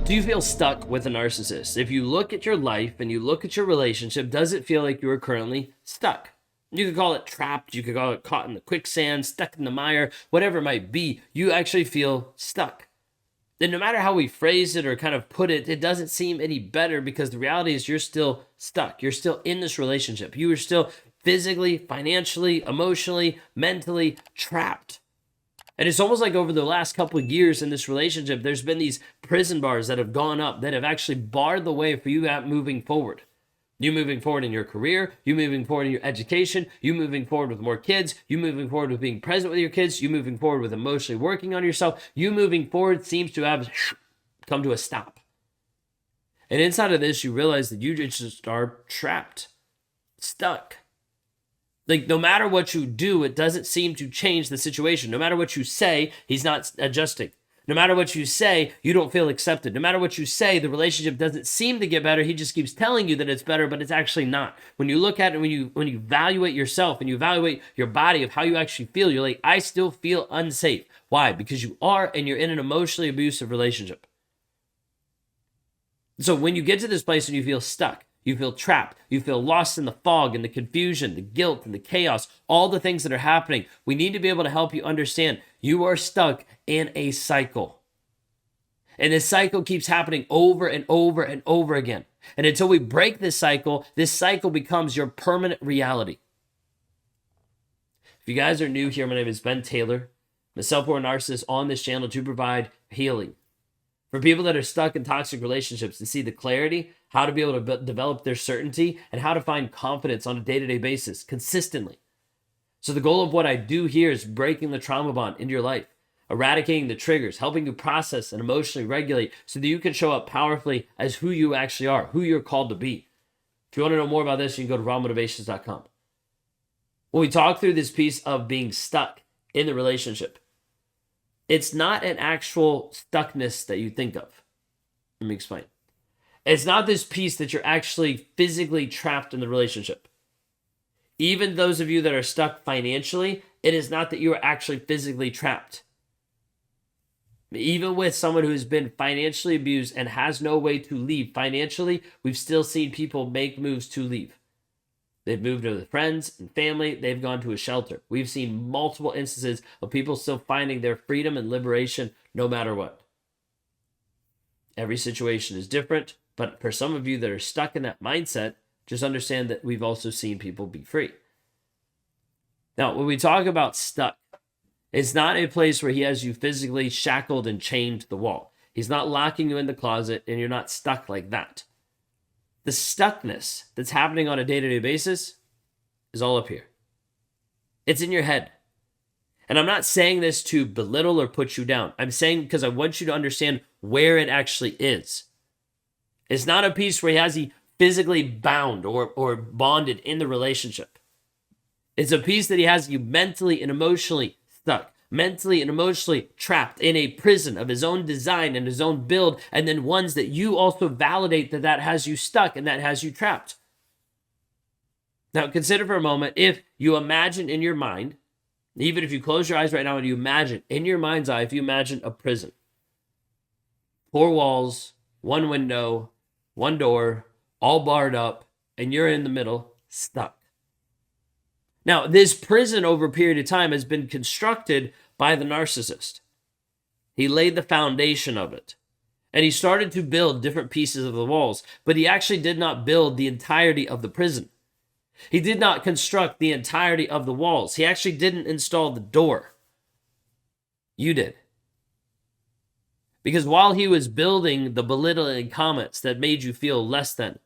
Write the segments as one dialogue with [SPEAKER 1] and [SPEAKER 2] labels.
[SPEAKER 1] Do you feel stuck with a narcissist? If you look at your life and you look at your relationship, does it feel like you are currently stuck? You could call it trapped, you could call it caught in the quicksand, stuck in the mire, whatever it might be. You actually feel stuck. Then no matter how we phrase it or kind of put it, it doesn't seem any better because the reality is you're still stuck. You're still in this relationship. You are still physically, financially, emotionally, mentally trapped. And it's almost like over the last couple of years in this relationship, there's been these prison bars that have gone up that have actually barred the way for you moving forward. You moving forward in your career, you moving forward in your education, you moving forward with more kids, you moving forward with being present with your kids, you moving forward with emotionally working on yourself, you moving forward seems to have come to a stop. And inside of this, you realize that you just are trapped, stuck. Like, no matter what you do, it doesn't seem to change the situation. No matter what you say, he's not adjusting. No matter what you say, you don't feel accepted. No matter what you say, the relationship doesn't seem to get better. He just keeps telling you that it's better, but it's actually not. When you look at it, when you evaluate yourself and you evaluate your body of how you actually feel, you're like, I still feel unsafe. Why? Because you are, and you're in an emotionally abusive relationship. So when you get to this place and you feel stuck, you feel trapped, you feel lost in the fog and the confusion, the guilt and the chaos, all the things that are happening, we need to be able to help you understand you are stuck in a cycle. And this cycle keeps happening over and over and over again. And until we break this cycle becomes your permanent reality. If you guys are new here, my name is Ben Taylor. I'm a self-aware narcissist on this channel to provide healing. For people that are stuck in toxic relationships, to see the clarity, how to be able to develop their certainty, and how to find confidence on a day-to-day basis consistently. So the goal of what I do here is breaking the trauma bond into your life, eradicating the triggers, helping you process and emotionally regulate so that you can show up powerfully as who you actually are, who you're called to be. If you want to know more about this, you can go to rawmotivations.com. When we talk through this piece of being stuck in the relationship, it's not an actual stuckness that you think of. Let me explain. It's not this piece that you're actually physically trapped in the relationship. Even those of you that are stuck financially, it is not that you are actually physically trapped. Even with someone who's been financially abused and has no way to leave financially, we've still seen people make moves to leave. They've moved to with friends and family. They've gone to a shelter. We've seen multiple instances of people still finding their freedom and liberation no matter what. Every situation is different, but for some of you that are stuck in that mindset, just understand that we've also seen people be free. Now, when we talk about stuck, it's not a place where he has you physically shackled and chained to the wall. He's not locking you in the closet and you're not stuck like that. The stuckness that's happening on a day-to-day basis is all up here. It's in your head. And I'm not saying this to belittle or put you down. I'm saying because I want you to understand where it actually is. It's not a piece where he has you physically bound or bonded in the relationship. It's a piece that he has you mentally and emotionally stuck. Mentally and emotionally trapped in a prison of his own design and his own build, and then ones that you also validate that has you stuck and that has you trapped. Now, consider for a moment, if you imagine in your mind, even if you close your eyes right now and you imagine in your mind's eye, if you imagine a prison, 4 walls, 1 window, 1 door, all barred up, and you're in the middle, stuck. Now, this prison over a period of time has been constructed by the narcissist. He laid the foundation of it. And he started to build different pieces of the walls, but he actually did not build the entirety of the prison. He did not construct the entirety of the walls. He actually didn't install the door. You did. Because while he was building the belittling comments that made you feel less than,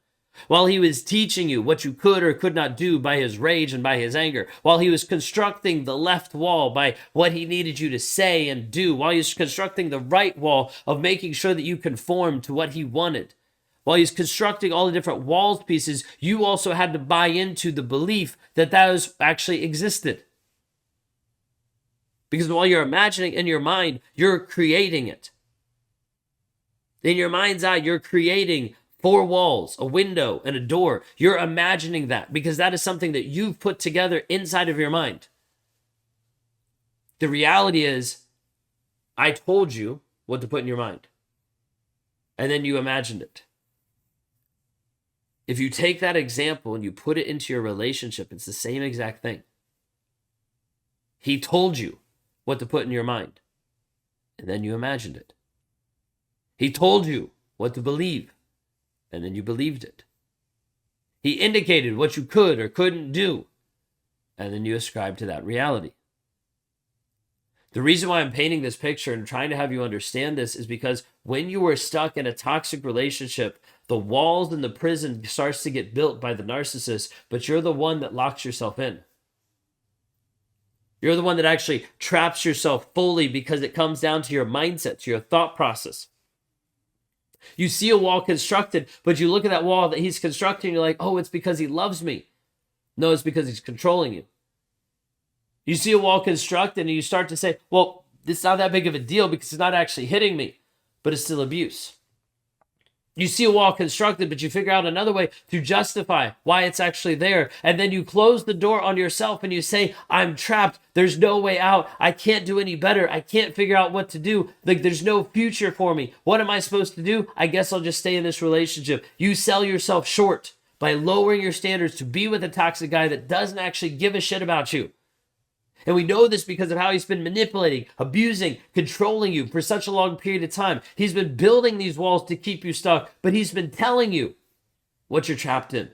[SPEAKER 1] while he was teaching you what you could or could not do by his rage and by his anger, while he was constructing the left wall by what he needed you to say and do, while he was constructing the right wall of making sure that you conformed to what he wanted, while he's constructing all the different walls pieces, you also had to buy into the belief that those actually existed. Because while you're imagining in your mind, you're creating it. In your mind's eye, you're creating 4 walls, a window, and a door. You're imagining that because that is something that you've put together inside of your mind. The reality is, I told you what to put in your mind. And then you imagined it. If you take that example and you put it into your relationship, it's the same exact thing. He told you what to put in your mind, and then you imagined it. He told you what to believe, and then you believed it. He indicated what you could or couldn't do, and then you ascribed to that reality. The reason why I'm painting this picture and trying to have you understand this is because when you were stuck in a toxic relationship, the walls in the prison starts to get built by the narcissist, but you're the one that locks yourself in. You're the one that actually traps yourself fully because it comes down to your mindset, to your thought process. You see a wall constructed, but you look at that wall that he's constructing, you're like, oh, it's because he loves me. No, it's because he's controlling you. You see a wall constructed and you start to say, well, it's not that big of a deal because it's not actually hitting me, but it's still abuse. You see a wall constructed, but you figure out another way to justify why it's actually there. And then you close the door on yourself and you say, I'm trapped. There's no way out. I can't do any better. I can't figure out what to do. Like, there's no future for me. What am I supposed to do? I guess I'll just stay in this relationship. You sell yourself short by lowering your standards to be with a toxic guy that doesn't actually give a shit about you. And we know this because of how he's been manipulating, abusing, controlling you for such a long period of time. He's been building these walls to keep you stuck, but he's been telling you what you're trapped in.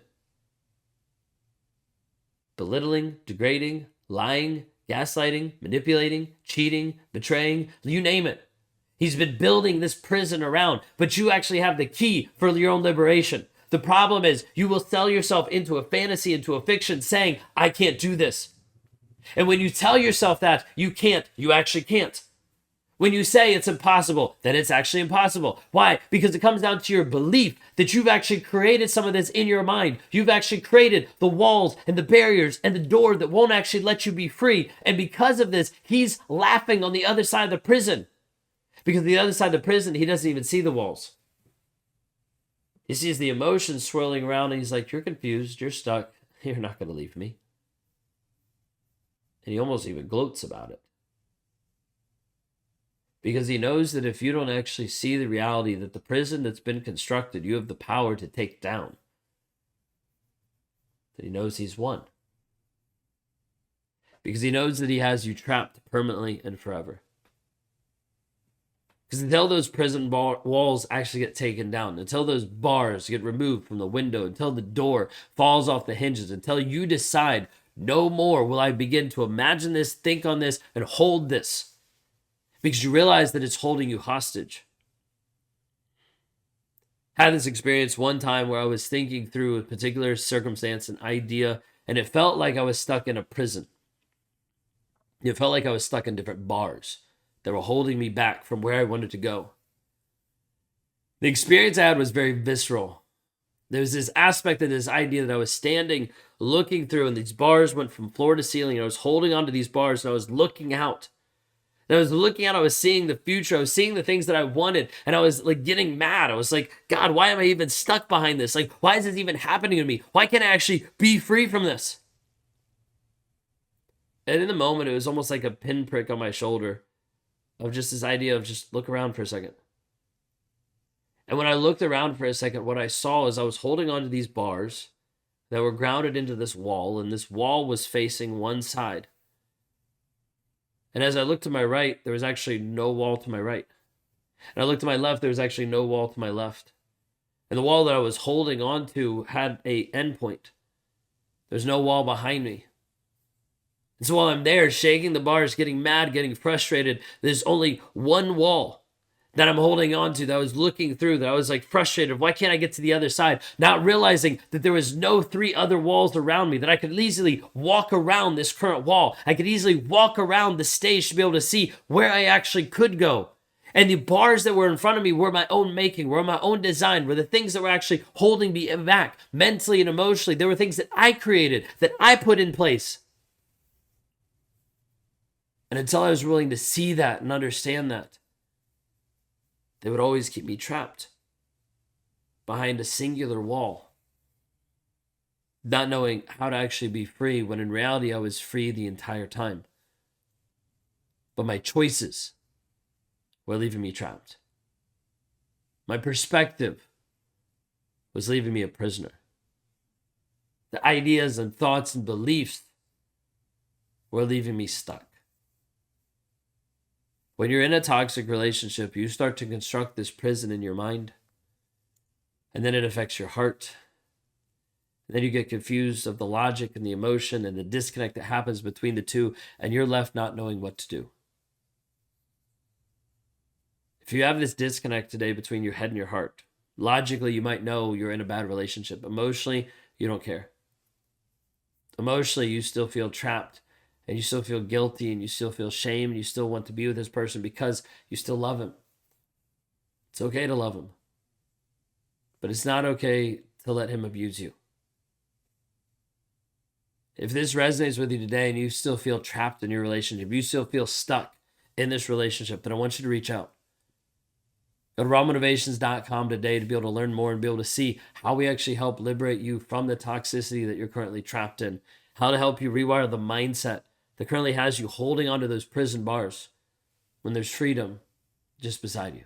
[SPEAKER 1] Belittling, degrading, lying, gaslighting, manipulating, cheating, betraying, you name it. He's been building this prison around, but you actually have the key for your own liberation. The problem is you will sell yourself into a fantasy, into a fiction, saying, I can't do this. And when you tell yourself that you can't, you actually can't. When you say it's impossible, then it's actually impossible. Why? Because it comes down to your belief that you've actually created some of this in your mind. You've actually created the walls and the barriers and the door that won't actually let you be free. And because of this, he's laughing on the other side of the prison. Because the other side of the prison, he doesn't even see the walls. He sees the emotions swirling around and he's like, you're confused, you're stuck, you're not going to leave me. And he almost even gloats about it. Because he knows that if you don't actually see the reality that the prison that's been constructed, you have the power to take down, that he knows he's won. Because he knows that he has you trapped permanently and forever. Because until those prison walls actually get taken down, until those bars get removed from the window, until the door falls off the hinges, until you decide, no more will I begin to imagine this, think on this, and hold this. Because you realize that it's holding you hostage. I had this experience one time where I was thinking through a particular circumstance, an idea, and it felt like I was stuck in a prison. It felt like I was stuck in different bars that were holding me back from where I wanted to go. The experience I had was very visceral. There was this aspect of this idea that I was standing, looking through, and these bars went from floor to ceiling, and I was holding onto these bars, and I was looking out. And I was looking out, I was seeing the future, I was seeing the things that I wanted, and I was like getting mad. I was like, God, why am I even stuck behind this? Like, why is this even happening to me? Why can't I actually be free from this? And in the moment, it was almost like a pinprick on my shoulder of just this idea of just look around for a second. And when I looked around for a second, what I saw is I was holding onto these bars that were grounded into this wall, and this wall was facing one side. And as I looked to my right, there was actually no wall to my right. And I looked to my left, there was actually no wall to my left. And the wall that I was holding onto had an endpoint. There's no wall behind me. And so while I'm there shaking the bars, getting mad, getting frustrated, there's only one wall that I'm holding on to, that I was looking through, that I was like frustrated. Why can't I get to the other side? Not realizing that there was no 3 other walls around me, that I could easily walk around this current wall. I could easily walk around the stage to be able to see where I actually could go. And the bars that were in front of me were my own making, were my own design, were the things that were actually holding me back mentally and emotionally. There were things that I created, that I put in place. And until I was willing to see that and understand that, they would always keep me trapped behind a singular wall, not knowing how to actually be free, when in reality I was free the entire time. But my choices were leaving me trapped. My perspective was leaving me a prisoner. The ideas and thoughts and beliefs were leaving me stuck. When you're in a toxic relationship, you start to construct this prison in your mind, and then it affects your heart. And then you get confused of the logic and the emotion and the disconnect that happens between the two, and you're left not knowing what to do. If you have this disconnect today between your head and your heart, logically, you might know you're in a bad relationship. Emotionally, you don't care. Emotionally, you still feel trapped, and you still feel guilty, and you still feel shame, and you still want to be with this person because you still love him. It's okay to love him, but it's not okay to let him abuse you. If this resonates with you today and you still feel trapped in your relationship, you still feel stuck in this relationship, then I want you to reach out. Go to rawmotivations.com today to be able to learn more and be able to see how we actually help liberate you from the toxicity that you're currently trapped in, how to help you rewire the mindset that currently has you holding onto those prison bars when there's freedom just beside you.